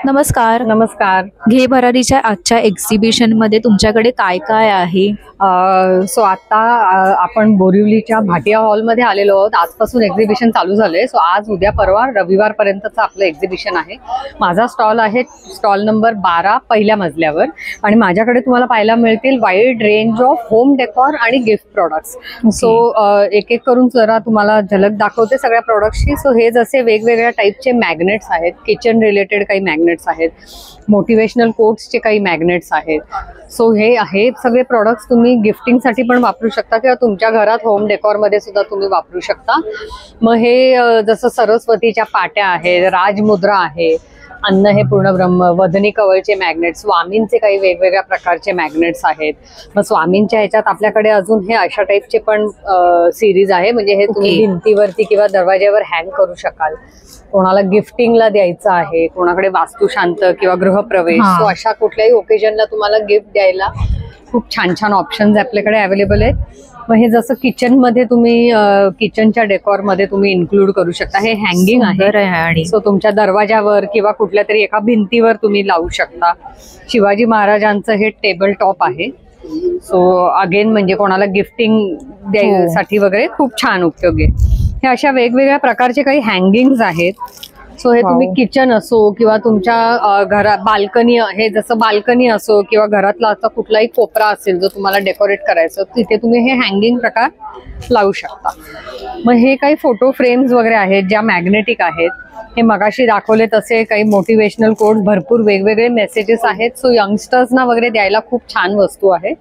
नमस्कार. नमस्कार. घे भरारीच्या आजच्या एक्झिबिशन मध्ये तुमच्याकडे काय काय आहे? सो आता आपण बोरिवलीच्या भाटिया हॉलमध्ये आलेलो आहोत. आजपासून एक्झिबिशन चालू झालंय. सो आज उद्या परवा रविवारपर्यंतचं आपलं एक्झिबिशन आहे. माझा स्टॉल आहे स्टॉल नंबर 12 पहिल्या मजल्यावर आणि माझ्याकडे तुम्हाला पाहायला मिळतील wide range of home decor आणि गिफ्ट प्रोडक्ट्स. सो एक एक करून जरा तुम्हाला झलक दाखवते सगळ्या प्रोडक्ट्सची. सो हे जसे वेगवेगळ्या टाईपचे मॅग्नेट्स आहेत, किचन रिलेटेड काही मॅग्नेट्स आहेत, मोटिवेशनल कोट्सचे काही मॅग्नेट्स आहेत. सो हे सगळे प्रोडक्ट्स तुम्ही गिफ्टिंगसाठी पण वापरू शकता किंवा तुमच्या घरात होम डेकॉरमध्ये सुद्धा तुम्ही वापरू शकता. मग हे जसं सरस्वतीच्या पाट्या आहेत, राजमुद्रा आहे, अन्न हे पूर्ण ब्रह्म, वदनी कवळचे मॅग्नेट, स्वामींचे काही वेगवेगळ्या प्रकारचे मॅग्नेट्स आहेत. मग स्वामींच्या ह्याच्यात आपल्याकडे अजून हे अशा टाईपचे पण सिरीज आहे. म्हणजे हे तुम्ही भिंतीवरती किंवा दरवाज्यावर हँग करू शकाल. कोणाला गिफ्टिंगला द्यायचं आहे, कोणाकडे वास्तुशांत किंवा गृहप्रवेश, सो अशा कुठल्याही ओकेजनला तुम्हाला गिफ्ट द्यायला खूप छान छान ऑप्शन्स आपल्याकडे अवेलेबल आहेत. मग हे जसं किचनमध्ये तुम्ही किचनच्या डेकॉरमध्ये तुम्ही इन्क्लूड करू शकता. हे हँगिंग आहे, सो तुमच्या दरवाजावर किंवा कुठल्या तरी एका भिंतीवर तुम्ही लावू शकता. शिवाजी महाराजांचं हे टेबल टॉप आहे. सो अगेन म्हणजे कोणाला गिफ्टिंग द्यायसाठी वगैरे खूप छान उपयोगी आहे. हे अशा वेगवेगळ्या प्रकारचे काही हँगिंग्स आहेत. सो हे तुम्ही किचन असो किंवा तुमच्या घरात बाल्कनी, हे जसं बाल्कनी असो किंवा घरातला असा कुठलाही कोपरा असेल जो तुम्हाला डेकोरेट करायचं, तिथे तुम्ही हे हँगिंग प्रकार लावू शकता. मग हे काही फोटो फ्रेम्स वगैरे आहेत ज्या मॅग्नेटिक आहेत. हे मगाशी दाखवले तसे काही मोटिवेशनल कोट, भरपूर वेगवेगळे मेसेजेस आहेत. सो यंगस्टर्सना वगैरे द्यायला खूप छान वस्तू आहे.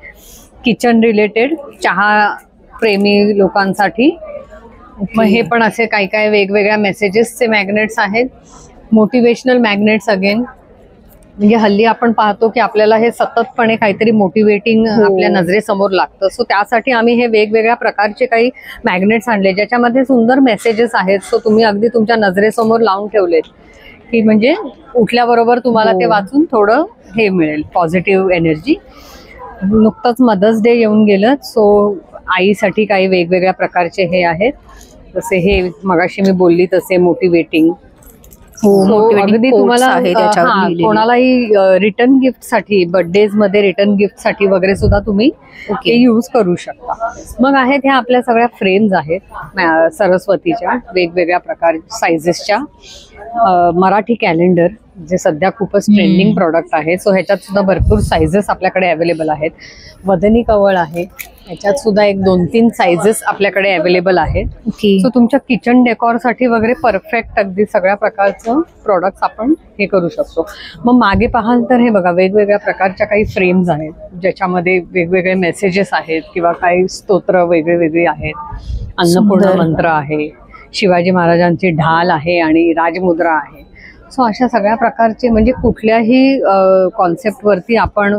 किचन रिलेटेड, चहा प्रेमी लोकांसाठी. मग हे पण असे काही काही वेगवेगळ्या मेसेजेसचे मॅग्नेट्स आहेत. मोटिवेशनल मॅग्नेट्स अगेन, म्हणजे हल्ली आपण पाहतो की आपल्याला हे सततपणे काहीतरी मोटिवेटिंग आपल्या नजरेसमोर लागतं. सो त्यासाठी आम्ही हे वेगवेगळ्या प्रकारचे काही मॅग्नेट्स आणले ज्याच्यामध्ये सुंदर मेसेजेस आहेत. सो तुम्ही अगदी तुमच्या नजरेसमोर लावून ठेवलेत की म्हणजे उठल्याबरोबर तुम्हाला ते वाचून थोडं हे मिळेल, पॉझिटिव्ह एनर्जी. नुकतंच मदर्स डे येऊन गेलं. सो आईसाठी काही वेगवेगळ्या प्रकारचे हे आहेत. जसे हे मगाशी मी बोलली तसे मोटिवेटिंग. अगदी तुम्हाला कोणालाही रिटर्न गिफ्ट साठी, बर्थडेज मध्ये रिटर्न गिफ्ट साठी वगैरे सुद्धा तुम्ही ते यूज करू शकता. मग आहेत ह्या आपल्या सगळ्या फ्रेम्स आहेत सरस्वतीच्या वेगवेगळ्या प्रकार साइजेसच्या. मराठी कॅलेंडर जे सध्या खूपच ट्रेंडिंग प्रॉडक्ट आहे. सो ह्याच्यात सुद्धा भरपूर साइजेस आपल्याकडे अवेलेबल आहेत. वदनी कवळ आहे, ह्याच्यात सुद्धा 1-2-3 साइजेस आपल्याकडे अवेलेबल आहेत. सो तुमच्या किचन डेकॉर साठी वगैरे परफेक्ट अगदी सगळ्या प्रकारचं प्रोडक्ट्स आपण हे करू शकतो. मग मागे पाहाल तर हे बघा वेगवेगळ्या प्रकारच्या काही फ्रेम्स आहेत ज्याच्यामध्ये वेगवेगळे मेसेजेस आहेत किंवा काही स्तोत्र वेगळे वेगळे आहेत. अन्नपूर्णा मंत्र आहे, शिवाजी महाराजांची ढाल आहे आणि राजमुद्रा आहे. सो अशा सगळ्या प्रकारचे म्हणजे कुठल्याही कॉन्सेप्टवरती आपण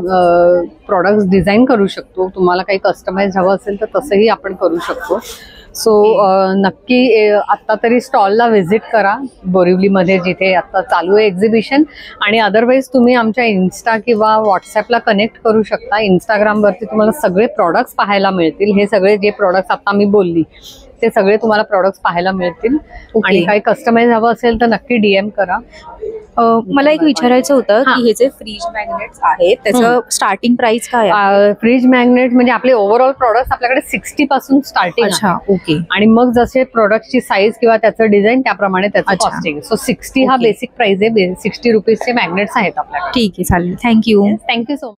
प्रोडक्ट्स डिझाईन करू शकतो. तुम्हाला काही कस्टमाइज हवं असेल तर तसंही आपण करू शकतो. सो नक्की आत्ता तरी स्टॉलला व्हिजिट करा बोरिवलीमध्ये जिथे आत्ता चालू आहे एक्झिबिशन. आणि अदरवाईज तुम्ही आमच्या इन्स्टा किंवा व्हॉट्सॲपला कनेक्ट करू शकता. इंस्टाग्रामवरती तुम्हाला सगळे प्रोडक्ट्स पाहायला मिळतील. हे सगळे जे प्रोडक्ट्स आता मी बोलली ते सगळे तुम्हाला प्रोडक्ट्स पाहायला मिळतील. आणि काही कस्टमाइज हवं असेल तर नक्की DM करा. मला एक विचारायचं होतं की हे जे फ्रीज मॅग्नेट्स आहेत त्याचं स्टार्टिंग प्राइस काय आहे? फ्रीज मॅग्नेट म्हणजे आपले ओव्हरऑल प्रोडक्ट्स आपल्याकडे 60 पासून स्टार्टिंग आहे. आणि मग जसे प्रोडक्टची साईज किंवा त्याचं डिझाईन त्याप्रमाणे त्याचं कॉस्टिंग. सो 60 हा बेसिक प्राइस आहे. 60 रुपीजचे मॅग्नेट्स आहेत आपल्याकडे. ठीक आहे, चालेल. Thank you so much.